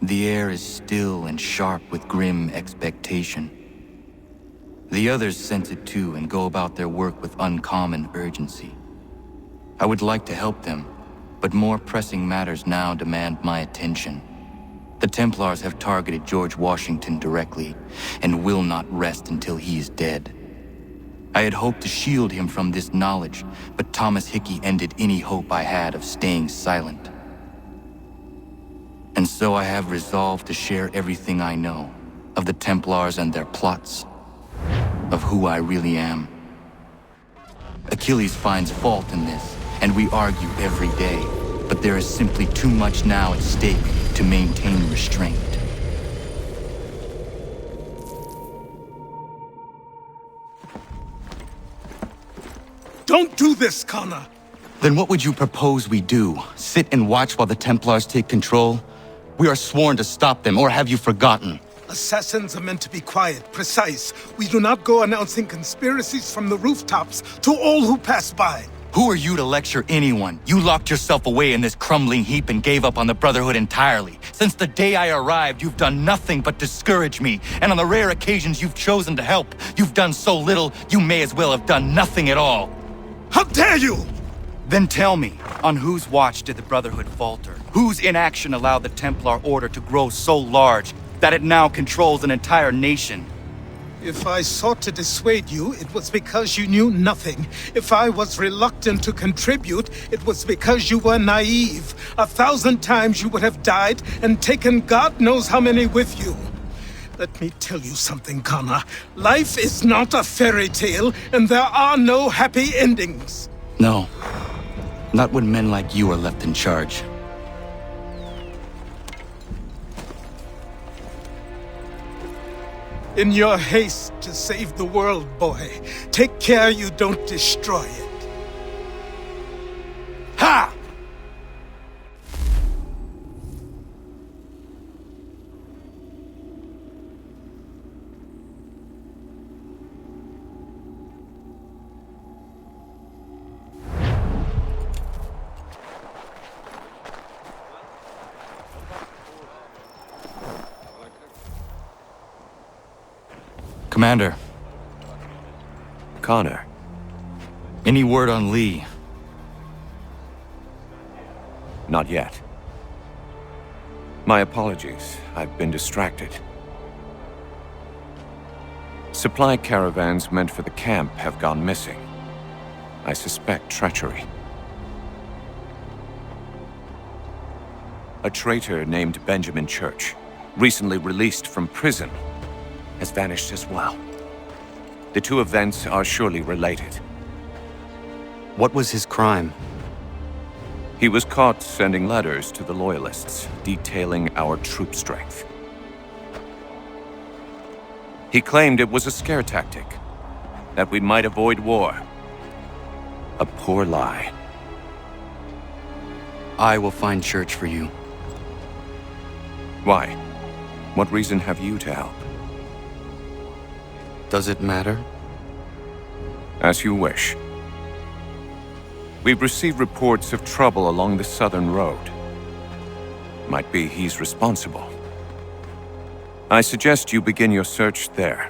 The air is still and sharp with grim expectation. The others sense it too and go about their work with uncommon urgency. I would like to help them, but more pressing matters now demand my attention. The Templars have targeted George Washington directly, and will not rest until he is dead. I had hoped to shield him from this knowledge, but Thomas Hickey ended any hope I had of staying silent. And so I have resolved to share everything I know of the Templars and their plots, of who I really am. Achilles finds fault in this, and we argue every day, but there is simply too much now at stake to maintain restraint. Don't do this, Connor! Then what would you propose we do? Sit and watch while the Templars take control? We are sworn to stop them, or have you forgotten? Assassins are meant to be quiet, precise. We do not go announcing conspiracies from the rooftops to all who pass by. Who are you to lecture anyone? You locked yourself away in this crumbling heap and gave up on the Brotherhood entirely. Since the day I arrived, you've done nothing but discourage me. And on the rare occasions you've chosen to help, you've done so little, you may as well have done nothing at all. How dare you! Then tell me, on whose watch did the Brotherhood falter? Whose inaction allowed the Templar Order to grow so large that it now controls an entire nation? If I sought to dissuade you, it was because you knew nothing. If I was reluctant to contribute, it was because you were naive. 1,000 times you would have died and taken God knows how many with you. Let me tell you something, Connor. Life is not a fairy tale, and there are no happy endings. No. Not when men like you are left in charge. In your haste to save the world, boy, take care you don't destroy it. Ha! Commander. Connor. Any word on Lee? Not yet. My apologies. I've been distracted. Supply caravans meant for the camp have gone missing. I suspect treachery. A traitor named Benjamin Church, recently released from prison, has vanished as well. The two events are surely related. What was his crime? He was caught sending letters to the Loyalists, detailing our troop strength. He claimed it was a scare tactic, that we might avoid war. A poor lie. I will find Church for you. Why? What reason have you to help? Does it matter? As you wish. We've received reports of trouble along the southern road. Might be he's responsible. I suggest you begin your search there.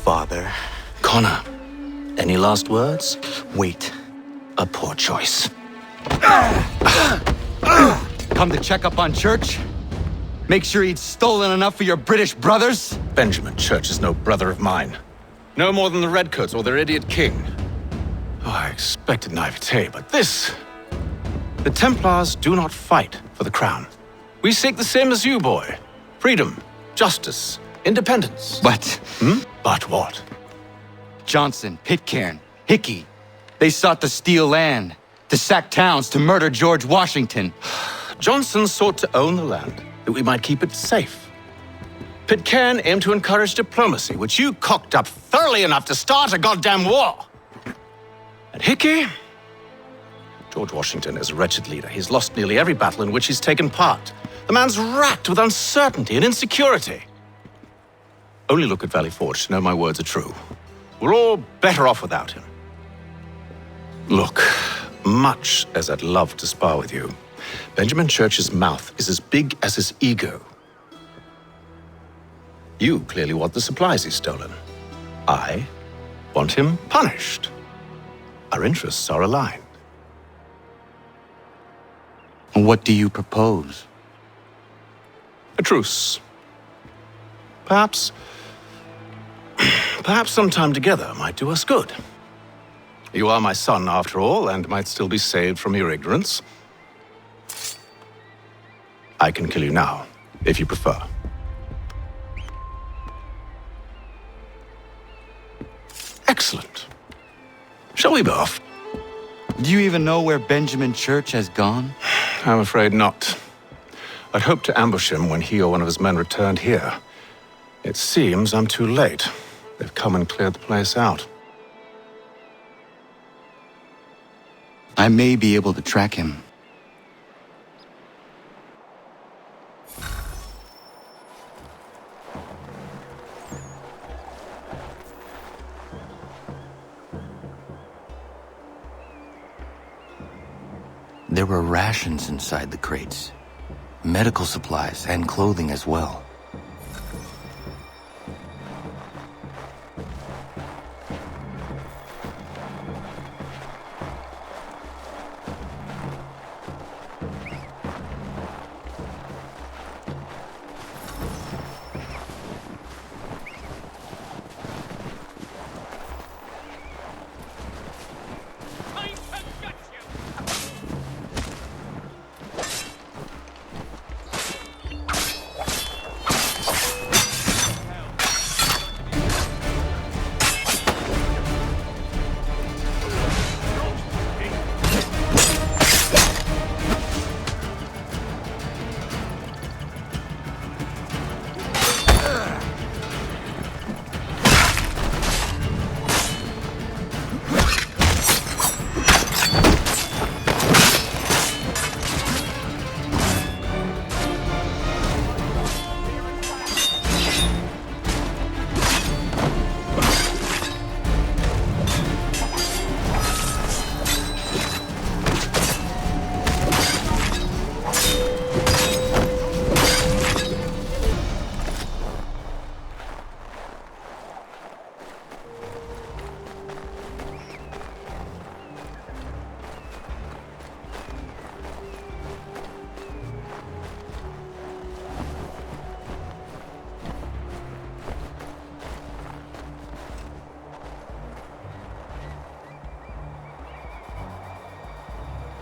Father. Connor. Any last words? Wait. A poor choice. Come to check up on Church? Make sure he'd stolen enough for your British brothers? Benjamin Church is no brother of mine. No more than the Redcoats or their idiot king. Oh, I expected naivete, but this... The Templars do not fight for the crown. We seek the same as you, boy. Freedom, justice, independence. But But what? Johnson, Pitcairn, Hickey, they sought to steal land, to sack towns, to murder George Washington. Johnson sought to own the land, that we might keep it safe. Pitcairn aimed to encourage diplomacy, which you cocked up thoroughly enough to start a goddamn war. And Hickey? George Washington is a wretched leader. He's lost nearly every battle in which he's taken part. The man's racked with uncertainty and insecurity. Only look at Valley Forge to know my words are true. We're all better off without him. Look, much as I'd love to spar with you, Benjamin Church's mouth is as big as his ego. You clearly want the supplies he's stolen. I want him punished. Our interests are aligned. What do you propose? A truce. Perhaps some time together might do us good. You are my son, after all, and might still be saved from your ignorance. I can kill you now, if you prefer. Excellent. Shall we be off? Do you even know where Benjamin Church has gone? I'm afraid not. I'd hoped to ambush him when he or one of his men returned here. It seems I'm too late. They've come and cleared the place out. I may be able to track him. There were rations inside the crates, medical supplies and clothing as well.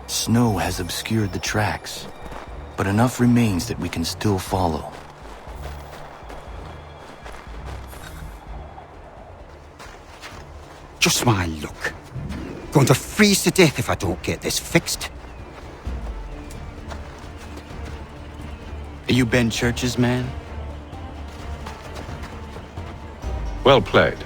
Snow has obscured the tracks, but enough remains that we can still follow. Just my luck. Going to freeze to death if I don't get this fixed. Are you Ben Church's man? Well played.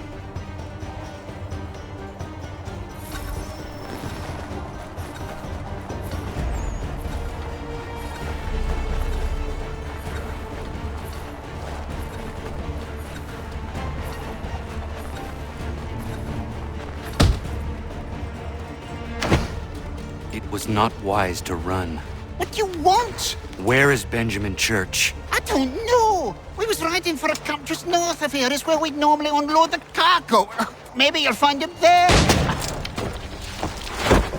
It was not wise to run. What do you want? Where is Benjamin Church? I don't know. We was riding for a camp just north of here. It's where we'd normally unload the cargo. Maybe you'll find him there.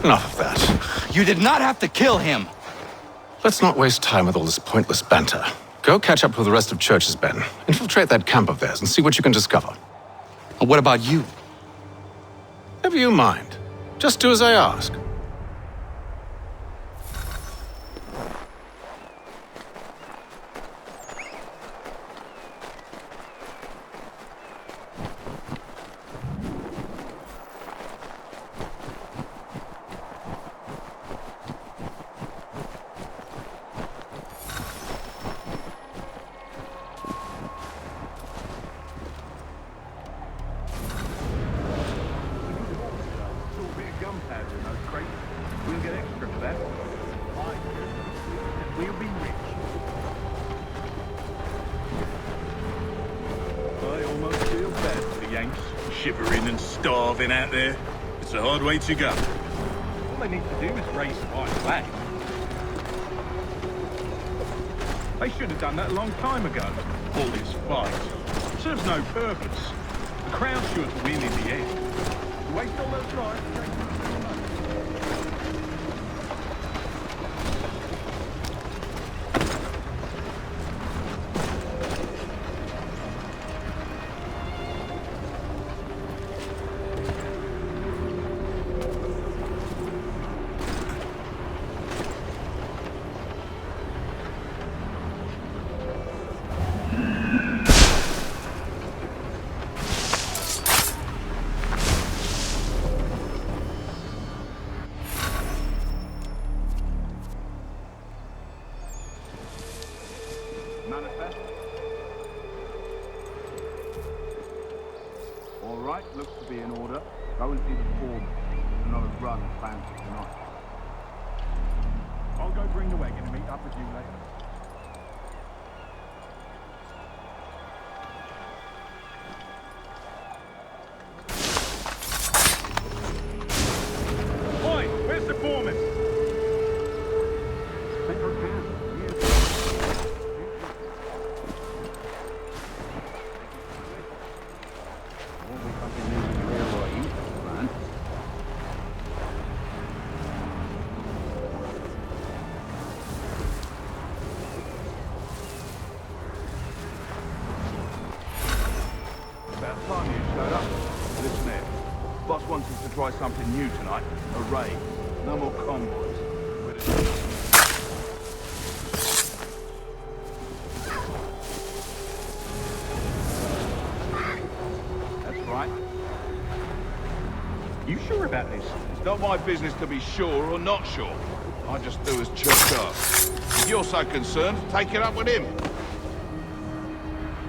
Enough of that. You did not have to kill him! Let's not waste time with all this pointless banter. Go catch up with the rest of Church's men. Infiltrate that camp of theirs and see what you can discover. And what about you? Never you mind. Just do as I ask. We'll get extra for that. We'll be rich. I almost feel bad for the Yanks, shivering and starving out there. It's a hard way to go. All they need to do is raise the white flag. They should have done that a long time ago. All this fight. It serves no purpose. The crowd's sure to win in the end. Waste all those lives. Manifest. All right, looks to be in order. Go and see the foreman. There's another run planned for tonight. I'll go bring the wagon and meet up with you later. Oi, where's the foreman? About time you showed up. Listen here. Boss wants us to try something new tonight. A raid. No more convoys. That's right. You sure about this? It's not my business to be sure or not sure. I just do as Church asks. If you're so concerned, take it up with him.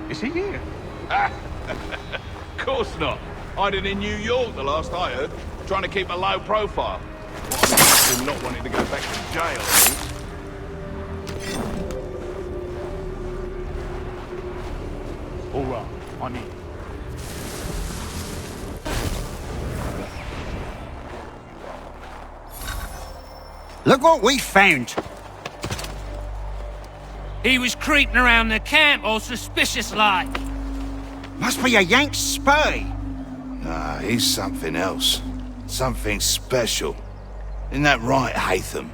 Is he here? Of course not. Hiding in New York, the last I heard. Trying to keep a low profile. Well, I'm not wanting to go back to jail. All right, I'm in. Look what we found. He was creeping around the camp all suspicious-like. Must be a Yank spy. Nah, he's something else. Something special. Isn't that right, Hatham?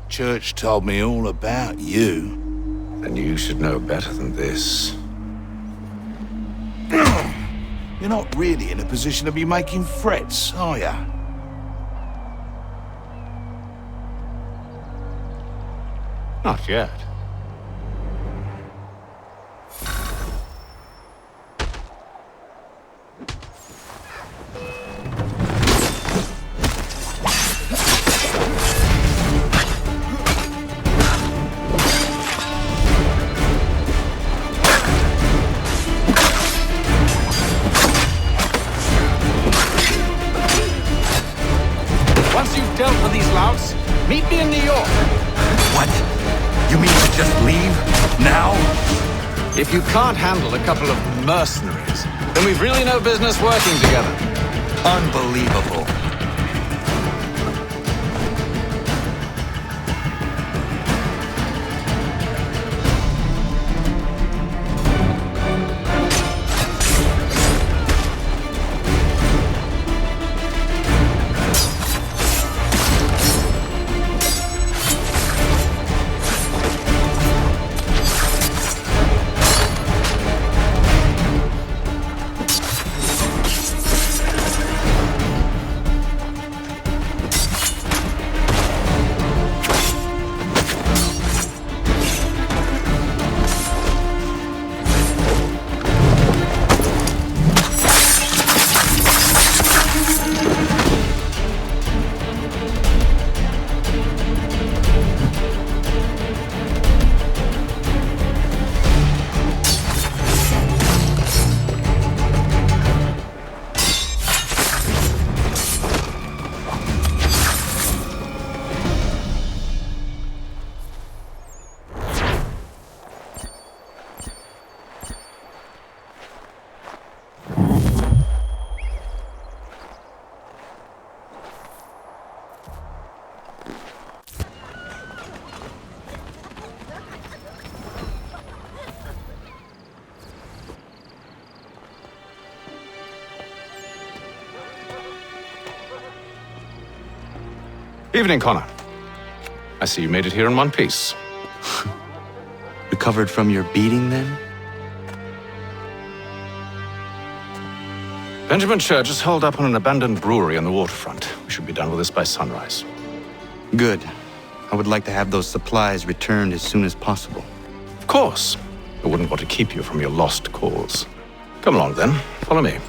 Church told me all about you. And you should know better than this. You're not really in a position to be making threats, are ya? Not yet. Once you've dealt with these louts, meet me in New York. What? You mean to just leave? Now? If you can't handle a couple of mercenaries, then we've really no business working together. Unbelievable. Evening, Connor. I see you made it here in one piece. Recovered from your beating, then? Benjamin Church is holed up on an abandoned brewery on the waterfront. We should be done with this by sunrise. Good. I would like to have those supplies returned as soon as possible. Of course. I wouldn't want to keep you from your lost cause. Come along, then. Follow me.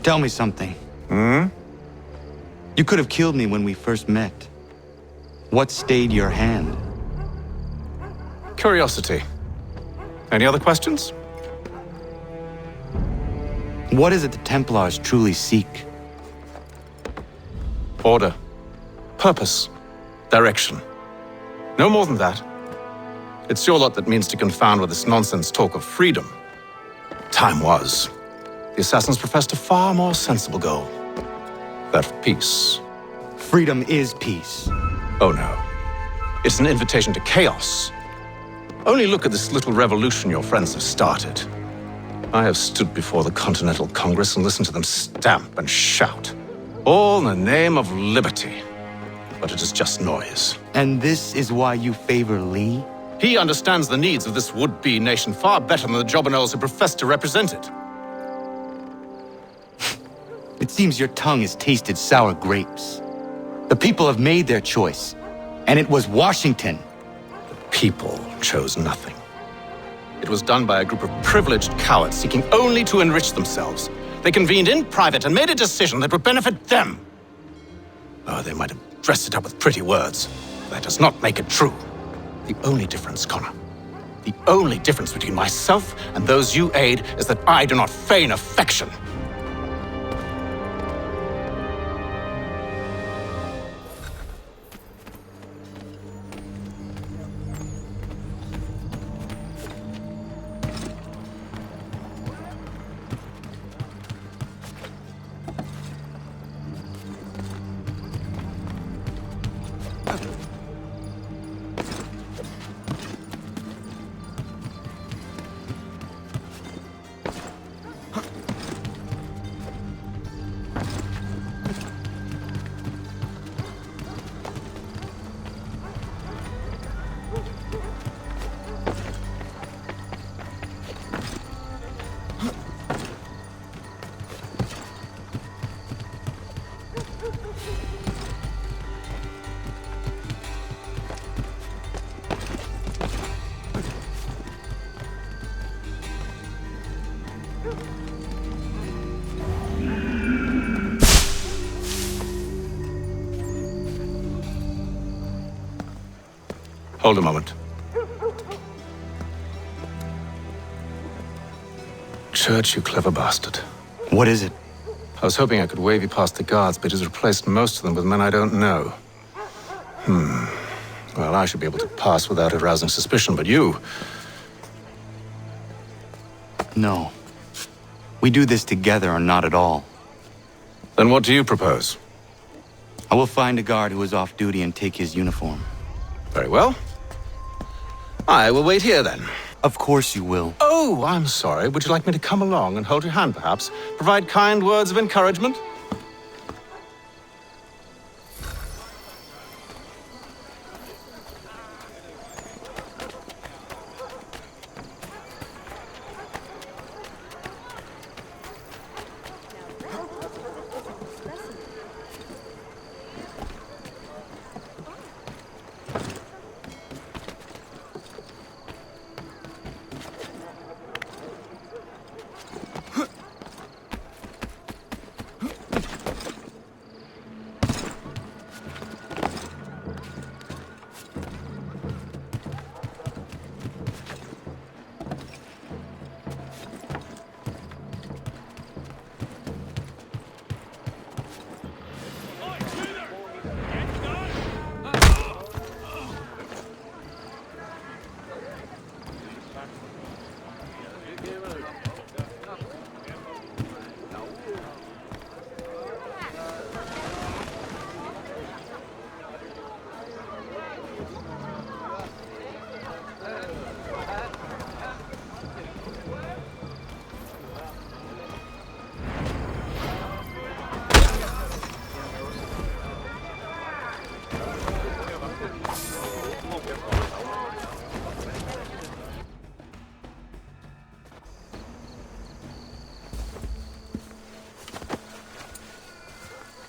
Tell me something. You could have killed me when we first met. What stayed your hand? Curiosity. Any other questions? What is it the Templars truly seek? Order. Purpose. Direction. No more than that. It's your lot that means to confound with this nonsense talk of freedom. Time was. The assassins professed a far more sensible goal. That of peace. Freedom is peace. Oh no. It's an invitation to chaos. Only look at this little revolution your friends have started. I have stood before the Continental Congress and listened to them stamp and shout. All in the name of liberty. But it is just noise. And this is why you favor Lee? He understands the needs of this would-be nation far better than the jobberknolls who profess to represent it. It seems your tongue has tasted sour grapes. The people have made their choice, and it was Washington. The people chose nothing. It was done by a group of privileged cowards seeking only to enrich themselves. They convened in private and made a decision that would benefit them. Oh, they might have dressed it up with pretty words. But that does not make it true. The only difference, Connor, the only difference between myself and those you aid is that I do not feign affection. Hold a moment. Church, you clever bastard. What is it? I was hoping I could wave you past the guards, but he's replaced most of them with men I don't know. Well, I should be able to pass without arousing suspicion, but you... No. We do this together or not at all. Then what do you propose? I will find a guard who is off duty and take his uniform. Very well. I will wait here, then. Of course you will. Oh, I'm sorry. Would you like me to come along and hold your hand, perhaps? Provide kind words of encouragement?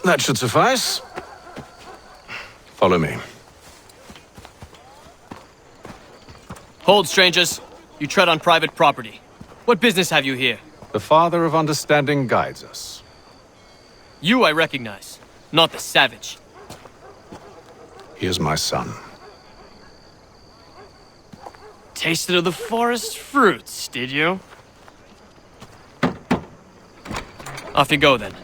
That should suffice. Follow me. Hold, strangers. You tread on private property. What business have you here? The Father of Understanding guides us. You I recognize, not the savage. He is my son. Tasted of the forest fruits, did you? Off you go, then.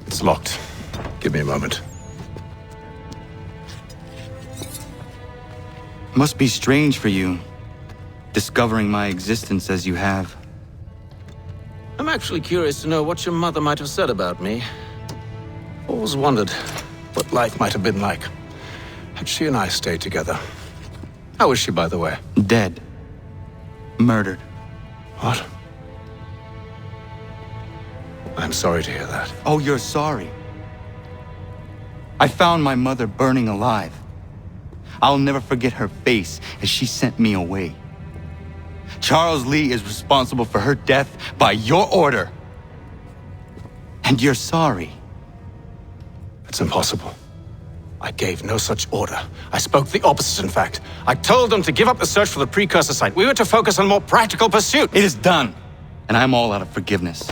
It's locked. Give me a moment. Must be strange for you, discovering my existence as you have. I'm actually curious to know what your mother might have said about me. Always wondered what life might have been like had she and I stayed together. How is she, by the way? Dead. Murdered. What? I'm sorry to hear that. Oh, you're sorry. I found my mother burning alive. I'll never forget her face as she sent me away. Charles Lee is responsible for her death by your order. And you're sorry. It's impossible. I gave no such order. I spoke the opposite, in fact. I told them to give up the search for the precursor site. We were to focus on more practical pursuit. It is done, and I'm all out of forgiveness.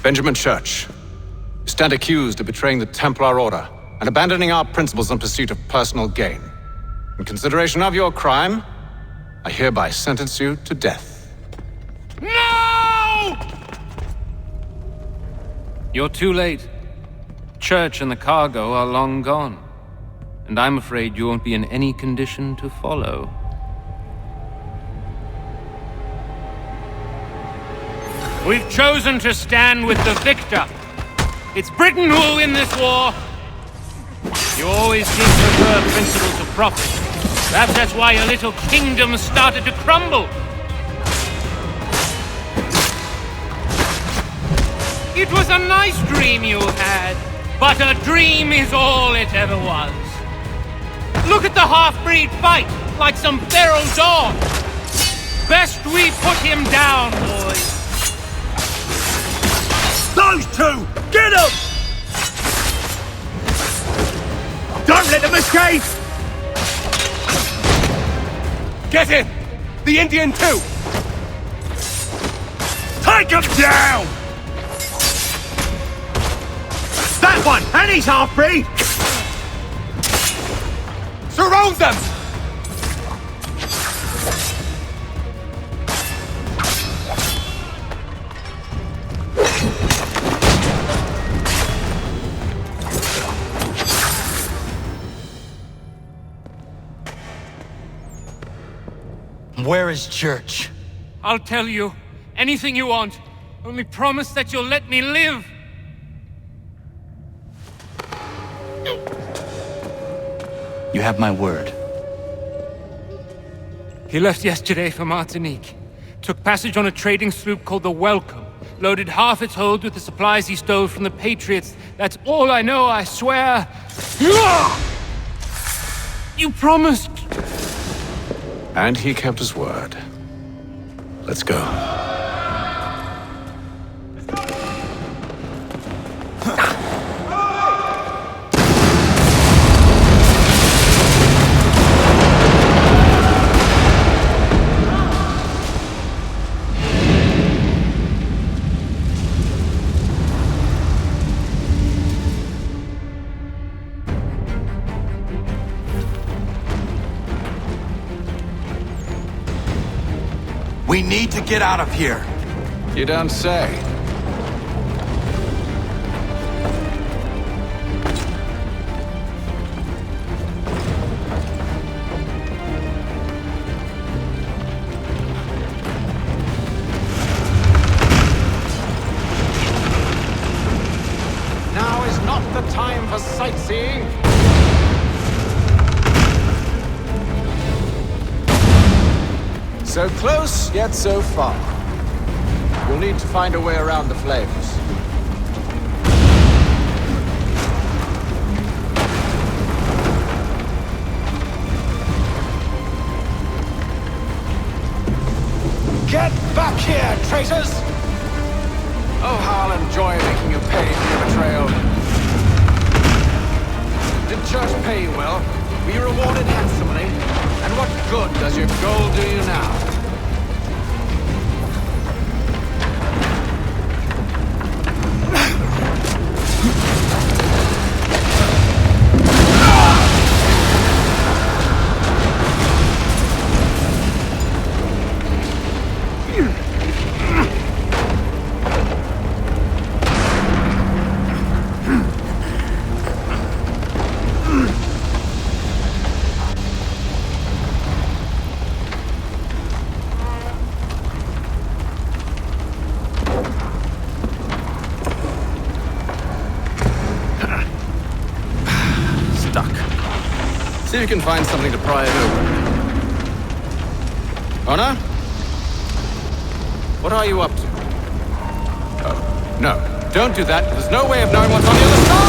Benjamin Church, you stand accused of betraying the Templar Order and abandoning our principles in pursuit of personal gain. In consideration of your crime, I hereby sentence you to death. No! You're too late. Church and the cargo are long gone. And I'm afraid you won't be in any condition to follow. We've chosen to stand with the victor. It's Britain who will win this war. You always did prefer principles of profit. Perhaps that's why your little kingdom started to crumble. It was a nice dream you had, but a dream is all it ever was. Look at the half-breed fight, like some feral dog. Best we put him down, boys. Those two! Get them! Don't let them escape! Get him! The Indian too! Take him down! That one! And he's half-breed! Surround them! Where is Church? I'll tell you anything you want. Only promise that you'll let me live. You have my word. He left yesterday for Martinique. Took passage on a trading sloop called the Welcome. Loaded half its hold with the supplies he stole from the Patriots. That's all I know, I swear. You promised. And he kept his word. Let's go. We need to get out of here. You don't say. Now is not the time for sightseeing. So close, yet so far. You'll need to find a way around the flames. Get back here, traitors! Oh, how I'll enjoy making you pay for your betrayal. Did church pay you well? Were you rewarded handsomely? And what good does your gold do you now? See if you can find something to pry it open. Honor? What are you up to? Oh, no. Don't do that. There's no way of knowing what's on the other side!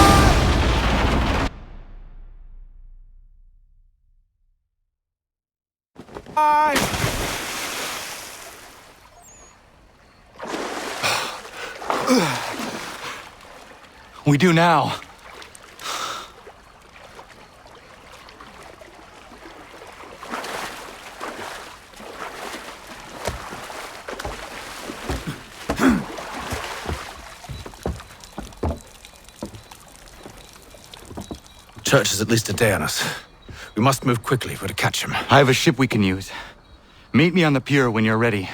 We do now. Church is at least a day on us. We must move quickly if we're to catch him. I have a ship we can use. Meet me on the pier when you're ready.